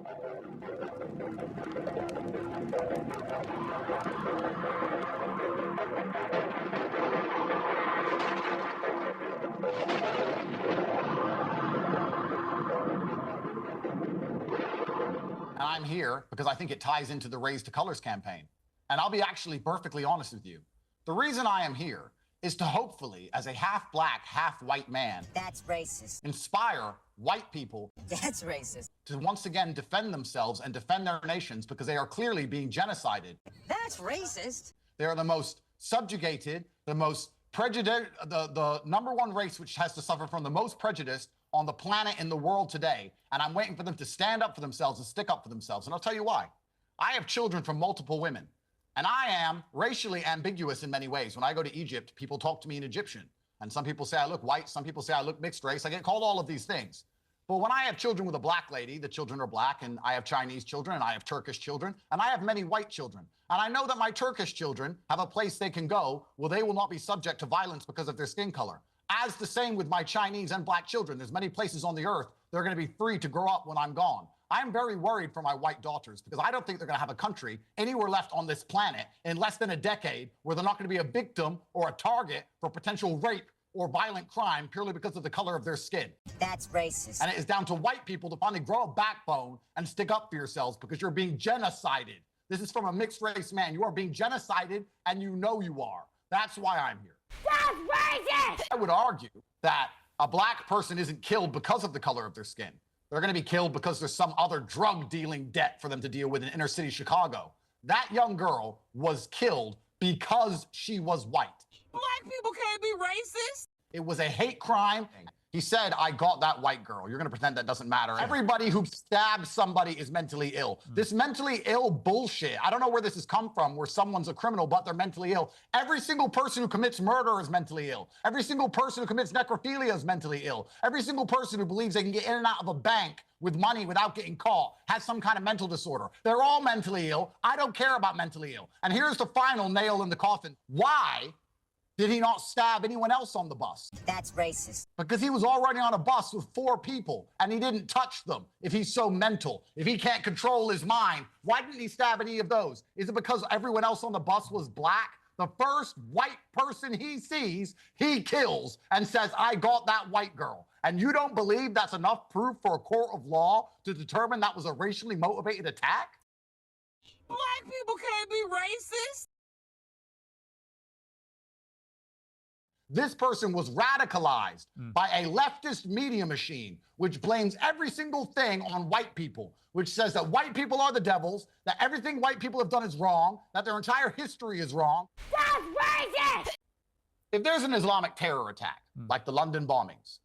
And I'm here because I think it ties into the Raise to Colors campaign. And I'll be actually perfectly honest with you. The reason I am here is to hopefully, as a half-black, half-white man, that's racist, inspire white people, that's racist, to once again defend themselves and defend their nations because they are clearly being genocided. that's racist. They are the most subjugated, the most prejudiced, the number one race which has to suffer from the most prejudice on the planet in the world today. And I'm waiting for them to stand up for themselves and stick up for themselves. And I'll tell you why. I have children from multiple women. And I am racially ambiguous in many ways. When I go to Egypt, people talk to me in Egyptian. And some people say I look white. Some people say I look mixed race. I get called all of these things. But when I have children with a black lady, the children are black, and I have Chinese children, and I have Turkish children, and I have many white children. And I know that my Turkish children have a place they can go where they will not be subject to violence because of their skin color. As the same with my Chinese and black children. There's many places on the earth they're going to be free to grow up when I'm gone. I'm very worried for my white daughters because I don't think they're going to have a country anywhere left on this planet in less than a decade where they're not going to be a victim or a target for potential rape or violent crime purely because of the color of their skin. That's racist. And it is down to white people to finally grow a backbone and stick up for yourselves because you're being genocided. This is from a mixed race man. You are being genocided and you know you are. That's why I'm here. That's racist! I would argue that a black person isn't killed because of the color of their skin. They're going to be killed because there's some other drug dealing debt for them to deal with in inner city Chicago. That young girl was killed because she was white. Black people can't be racist. It was a hate crime. He said, I got that white girl. You're going to pretend that doesn't matter. Everybody who stabs somebody is mentally ill. This mentally ill bullshit, I don't know where this has come from, where someone's a criminal, but they're mentally ill. Every single person who commits murder is mentally ill. Every single person who commits necrophilia is mentally ill. Every single person who believes they can get in and out of a bank with money without getting caught has some kind of mental disorder. They're all mentally ill. I don't care about mentally ill. And here's the final nail in the coffin. Why did he not stab anyone else on the bus? That's racist. Because he was already on a bus with 4 people and he didn't touch them. If he's so mental, if he can't control his mind, why didn't he stab any of those? Is it because everyone else on the bus was black? The first white person he sees, he kills and says, I got that white girl. And you don't believe that's enough proof for a court of law to determine that was a racially motivated attack? Black people can't be racist. This person was radicalized by a leftist media machine, which blames every single thing on white people, which says that white people are the devils, that everything white people have done is wrong, that their entire history is wrong. That's racist! If there's an Islamic terror attack, like the London bombings,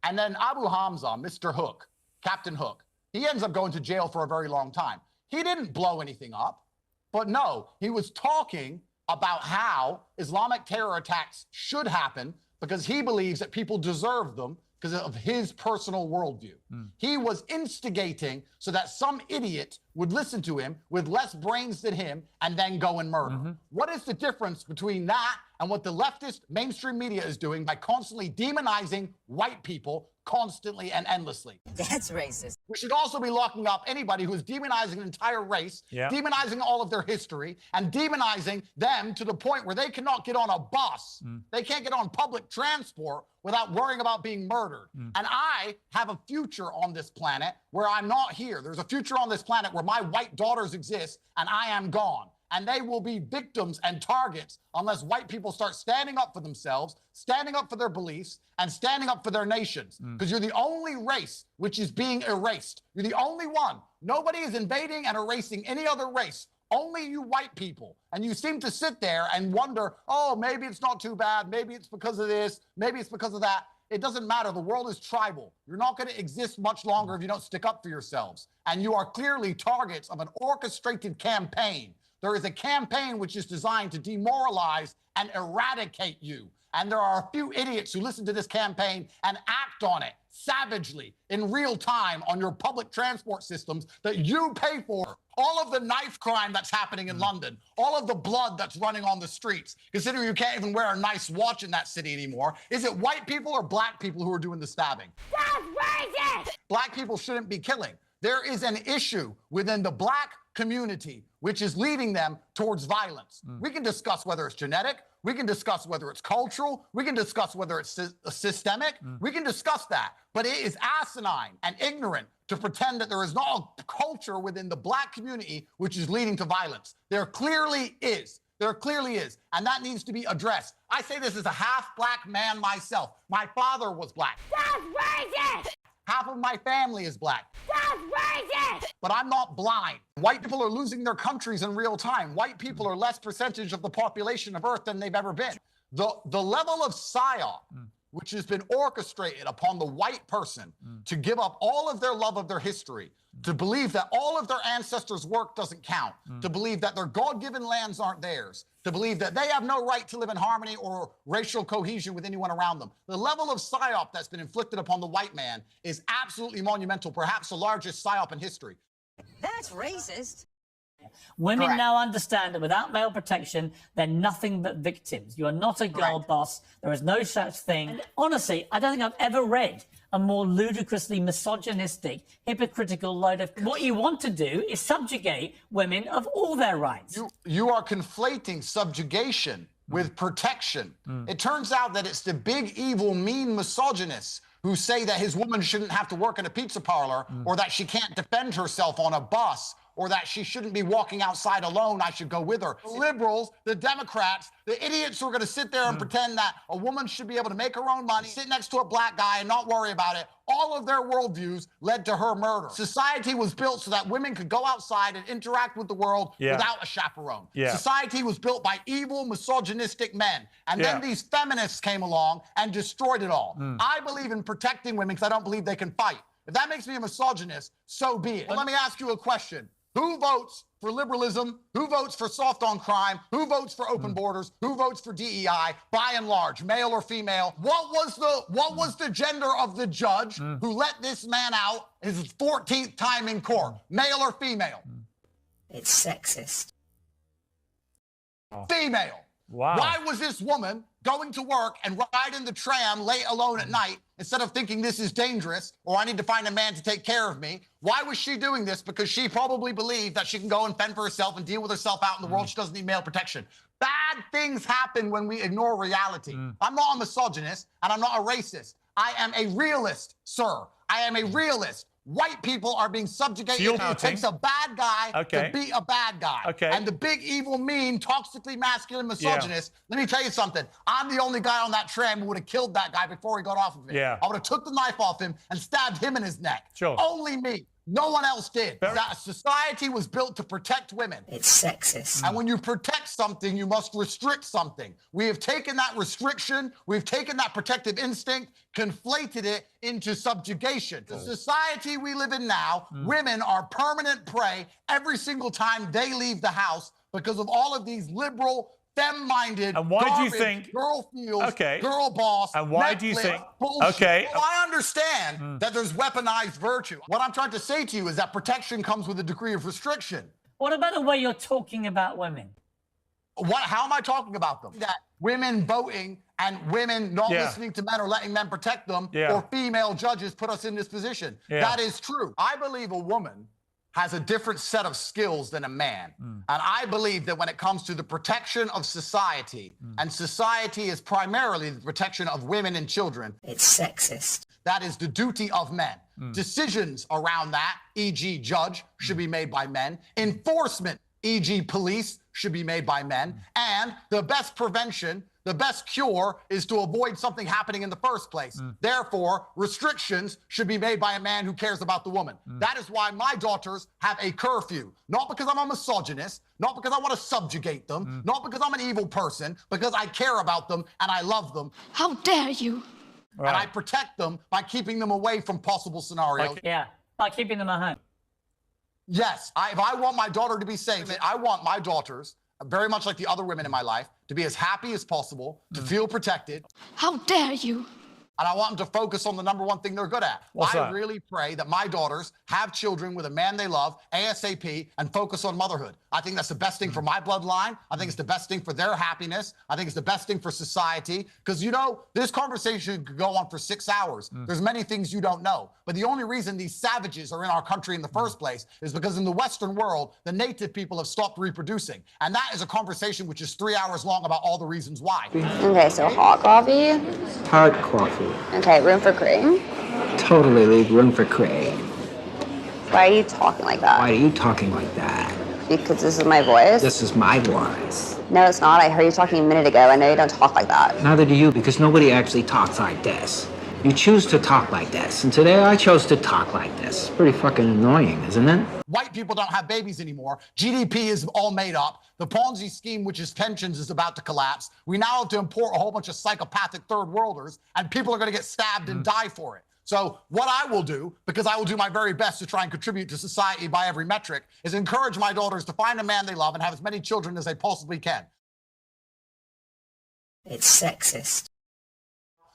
and then Abu Hamza, Mr. Hook, Captain Hook, he ends up going to jail for a very long time. He didn't blow anything up, but no, he was talking about how Islamic terror attacks should happen because he believes that people deserve them because of his personal worldview. He was instigating so that some idiot would listen to him with less brains than him and then go and murder. What is the difference between that and what the leftist mainstream media is doing by constantly demonizing white people constantly and endlessly? That's racist. We should also be locking up anybody who is demonizing an entire race, demonizing all of their history, and demonizing them to the point where they cannot get on a bus. They can't get on public transport without worrying about being murdered. And I have a future on this planet where I'm not here. There's a future on this planet where my white daughters exist and I am gone. And they will be victims and targets unless white people start standing up for themselves, standing up for their beliefs, and standing up for their nations. Because you're the only race which is being erased. You're the only one. Nobody is invading and erasing any other race. Only you white people. And you seem to sit there and wonder, oh, maybe it's not too bad. Maybe it's because of this. Maybe it's because of that. It doesn't matter. The world is tribal. You're not going to exist much longer if you don't stick up for yourselves. And you are clearly targets of an orchestrated campaign. There is a campaign which is designed to demoralize and eradicate you. And there are a few idiots who listen to this campaign and act on it savagely in real time on your public transport systems that you pay for. All of the knife crime that's happening in London, all of the blood that's running on the streets, considering you can't even wear a nice watch in that city anymore. Is it white people or black people who are doing the stabbing? That's racist! Black people shouldn't be killing. There is an issue within the black community which is leading them towards violence. We can discuss whether it's genetic, we can discuss whether it's cultural, we can discuss whether it's systemic, we can discuss that. But it is asinine and ignorant to pretend that there is not a culture within the black community which is leading to violence. There clearly is. There clearly is. And that needs to be addressed. I say this as a half black man myself. My father was black. That's racist! Half of my family is black. That's racist! But I'm not blind. White people are losing their countries in real time. White people are less percentage of the population of Earth than they've ever been. The level of psyop, which has been orchestrated upon the white person to give up all of their love of their history, to believe that all of their ancestors' work doesn't count, to believe that their God-given lands aren't theirs, to believe that they have no right to live in harmony or racial cohesion with anyone around them. The level of psyop that's been inflicted upon the white man is absolutely monumental, perhaps the largest psyop in history. That's racist. Women Correct. now understand that without male protection, they're nothing but victims. You are not a girl Correct. boss. There is no such thing. And honestly, I don't think I've ever read a more ludicrously misogynistic, hypocritical load of... What you want to do is subjugate women of all their rights. You are conflating subjugation with protection. It turns out that it's the big, evil, mean misogynists who say that his woman shouldn't have to work in a pizza parlor, or that she can't defend herself on a bus, or that she shouldn't be walking outside alone, I should go with her. The liberals, the Democrats, the idiots who are gonna sit there and pretend that a woman should be able to make her own money, sit next to a black guy and not worry about it, all of their worldviews led to her murder. Society was built so that women could go outside and interact with the world without a chaperone. Society was built by evil, misogynistic men. And then these feminists came along and destroyed it all. I believe in protecting women because I don't believe they can fight. If that makes me a misogynist, so be it. But let me ask you a question. Who votes for liberalism? Who votes for soft on crime? Who votes for open borders? Who votes for DEI? By and large, male or female. What was the gender of the judge who let this man out his 14th time in court? Male or female? It's sexist. Female. Wow. Why was this woman going to work and riding the tram late alone at night instead of thinking this is dangerous or I need to find a man to take care of me? Why was she doing this? Because she probably believed that she can go and fend for herself and deal with herself out in the world. She doesn't need male protection. Bad things happen when we ignore reality. I'm not a misogynist and I'm not a racist. I am a realist, sir. I am a realist. White people are being subjugated. It takes a bad guy to be a bad guy. And the big, evil, mean, toxically masculine misogynist, let me tell you something. I'm the only guy on that tram who would have killed that guy before he got off of it. I would have took the knife off him and stabbed him in his neck. Only me. No one else did. That society was built to protect women. It's sexist. And when you protect something, you must restrict something. We have taken that restriction, we've taken that protective instinct, conflated it into subjugation. The society we live in now, women are permanent prey every single time they leave the house because of all of these liberal, femme-minded, and why do you garbage, think girl feels, girl boss, and why Netflix, do you think bullshit. Well, I understand that there's weaponized virtue. What I'm trying to say to you is that protection comes with a degree of restriction. What about the way you're talking about women? How am I talking about them? That women voting and women not listening to men or letting men protect them, or female judges put us in this position. That is true. I believe a woman has a different set of skills than a man. And I believe that when it comes to the protection of society, and society is primarily the protection of women and children. It's sexist. That is the duty of men. Decisions around that, e.g. judge, should be made by men. Enforcement, e.g. police, should be made by men. And the best prevention, the best cure is to avoid something happening in the first place. Therefore, restrictions should be made by a man who cares about the woman. That is why my daughters have a curfew. Not because I'm a misogynist, not because I want to subjugate them, not because I'm an evil person, because I care about them and I love them. How dare you? And I protect them by keeping them away from possible scenarios. By keeping them at home. Yes, if I want my daughter to be safe, I want my daughters, very much like the other women in my life, to be as happy as possible, to feel protected. How dare you? and I want them to focus on the number one thing they're good at. What's I that? really pray that my daughters have children with a man they love ASAP and focus on motherhood. I think that's the best thing for my bloodline. I think it's the best thing for their happiness. I think it's the best thing for society. Because, you know, this conversation could go on for 6 hours. There's many things you don't know. But the only reason these savages are in our country in the first place is because in the Western world, the native people have stopped reproducing. And that is a conversation which is 3 hours long about all the reasons why. Okay, so hot coffee. Hot coffee. Okay, room for cream. Totally leave room for cream. Why are you talking like that? Why are you talking like that? Because this is my voice? This is my voice. No, it's not. I heard you talking a minute ago. I know you don't talk like that. Neither do you, because nobody actually talks like this. You choose to talk like this, and today I chose to talk like this. Pretty fucking annoying, isn't it? White people don't have babies anymore. GDP is all made up. The Ponzi scheme, which is pensions, is about to collapse. We now have to import a whole bunch of psychopathic third worlders, and people are going to get stabbed and die for it. So what I will do, because I will do my very best to try and contribute to society by every metric, is encourage my daughters to find a man they love and have as many children as they possibly can. It's sexist.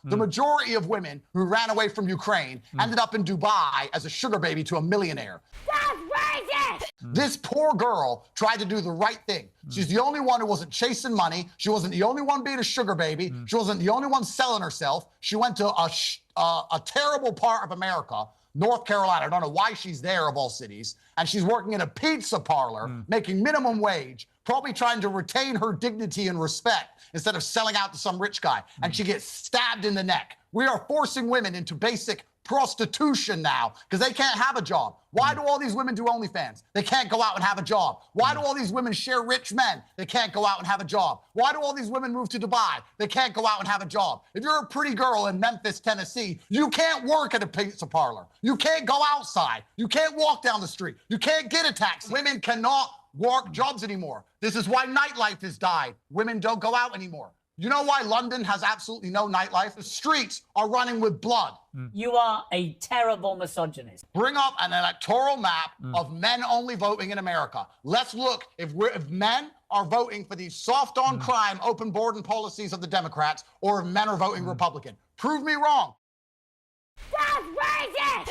The majority of women who ran away from Ukraine ended up in Dubai as a sugar baby to a millionaire. That's racist! This poor girl tried to do the right thing. She's the only one who wasn't chasing money. She wasn't the only one being a sugar baby. She wasn't the only one selling herself. She went to a terrible part of America, North Carolina. I don't know why she's there of all cities. And she's working in a pizza parlor, making minimum wage, probably trying to retain her dignity and respect instead of selling out to some rich guy. And she gets stabbed in the neck. We are forcing women into basic prostitution now because they can't have a job. Why do all these women do OnlyFans? They can't go out and have a job. Why do all these women share rich men? They can't go out and have a job. Why do all these women move to Dubai? They can't go out and have a job. If you're a pretty girl in Memphis, Tennessee, you can't work at a pizza parlor. You can't go outside. You can't walk down the street. You can't get a taxi. Women cannot work jobs anymore. This is why nightlife has died. Women don't go out anymore. You know why London has absolutely no nightlife? The streets are running with blood. You are a terrible misogynist. Bring up an electoral map of men only voting in America. Let's look if men are voting for these soft on crime, open border policies of the Democrats, or if men are voting Republican. Prove me wrong. That's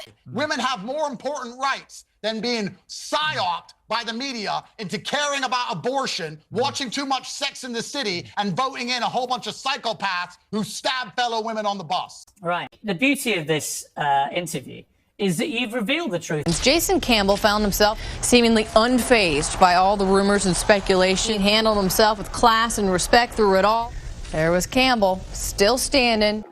racist! Women have more important rights than being psyoped by the media into caring about abortion, watching too much Sex in the City, and voting in a whole bunch of psychopaths who stab fellow women on the bus. Right. The beauty of this interview is that you've revealed the truth. Jason Campbell found himself seemingly unfazed by all the rumors and speculation. He handled himself with class and respect through it all. There was Campbell, still standing.